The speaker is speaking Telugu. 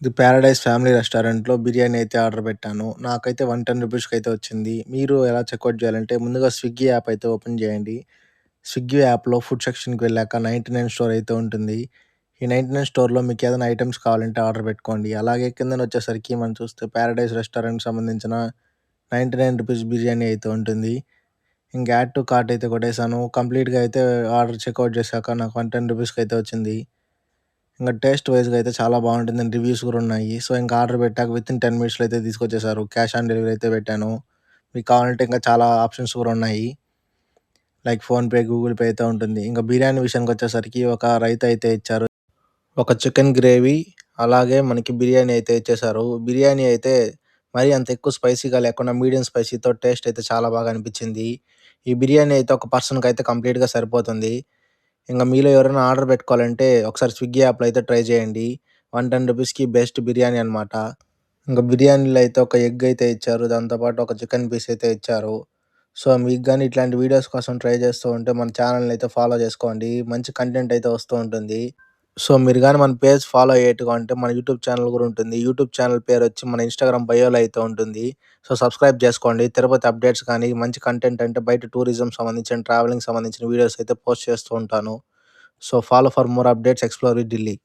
ఇది 'పారడైజ్ ఫ్యామిలీ రెస్టారెంట్‌లో' బిర్యానీ అయితే ఆర్డర్ పెట్టాను. నాకైతే 110 రూపీస్‌కైతే వచ్చింది. మీరు ఎలా చెక్‌ఔట్ చేయాలంటే ముందుగా స్విగ్గీ యాప్ అయితే ఓపెన్ చేయండి. స్విగ్గీ యాప్‌లో ఫుడ్ సెక్షన్‌కి వెళ్ళాక 99 స్టోర్ అయితే ఉంటుంది. ఈ 99 స్టోర్‌లో మీకు ఏదైనా ఐటెమ్స్ కావాలంటే ఆర్డర్ పెట్టుకోండి. అలాగే కిందనొచ్చేసరికి మనం చూస్తే 'పారడైజ్ రెస్టారెంట్‌కి' సంబంధించిన 99 రూపీస్ బిర్యానీ అయితే ఉంటుంది. ఇంక యాడ్ టు కార్ట్ అయితే కొట్టేసాను. కంప్లీట్‌గా అయితే ఆర్డర్ చెక్‌ఔట్ చేశాక నాకు 110 రూపీస్‌కైతే వచ్చింది. ఇంక టేస్ట్ వైస్‌గా అయితే చాలా బావుంటుందని రివ్యూస్ కూడా ఉన్నాయి. సో, ఇంక ఆర్డర్ పెట్టాక వితిన్ 10 మినిట్స్‌లో అయితే తీసుకొచ్చేసారు. క్యాష్ ఆన్ డెలివరీ అయితే పెట్టాను. మీకు కావాలంటే ఇంకా చాలా ఆప్షన్స్ కూడా ఉన్నాయి. లైక్ ఫోన్‌పే, గూగుల్ పే అయితే ఉంటుంది. ఇంక బిర్యానీ విషయానికొచ్చేసరికి ఒక రైతా అయితే ఇచ్చారు. ఒక చికెన్ గ్రేవీ, అలాగే మనకి బిర్యానీ అయితే ఇచ్చేశారు. బిర్యానీ అయితే మరీ అంత ఎక్కువ స్పైసీగా లేకుండా మీడియం స్పైసీతో టేస్ట్ అయితే చాలా బాగా అనిపిచ్చింది. ఈ బిర్యానీ అయితే ఒక పర్సన్‌కైతే కంప్లీట్‌గా సరిపోతుంది. ఇంగ మీలో ఎవరైనా ఆర్డర్ పెట్టుకోవాలంటే ఒకసారి స్విగ్గీ యాప్‌లో అయితే ట్రై చేయండి. 110 రూపీస్‌కి బెస్ట్ బిర్యానీ అనమాట. ఇంక బిర్యానీలో అయితే ఒక ఎగ్ అయితే ఇచ్చారు. దాంతో పాటు ఒక చికెన్ పీస్ అయితే ఇచ్చారు. సో, మీకు గాని ఇట్లాంటి వీడియోస్ కోసం ట్రై చేస్తూ ఉంటే మన ఛానెల్‌ని అయితే ఫాలో చేసుకోండి. మంచి కంటెంట్ అయితే వస్తూ ఉంటుంది. సో, మీరు గాని మన పేజ్ ఫాలో అయ్యేట్టుగా ఉంటే మన యూట్యూబ్ ఛానెల్ కూడా ఉంటుంది. యూట్యూబ్ ఛానెల్ పేరొచ్చి మన ఇన్‌స్టాగ్రామ్ బయోలో అయితే ఉంటుంది. సో, సబ్స్క్రైబ్ చేసుకోండి. తిరుపతి అప్డేట్స్ కానీ, మంచి కంటెంట్ అంటే బయట టూరిజం సంబంధించిన, ట్రావెలింగ్ సంబంధించిన వీడియోస్ అయితే పోస్ట్ చేస్తూ ఉంటాను. So, follow for more updates. Explore with Delhi.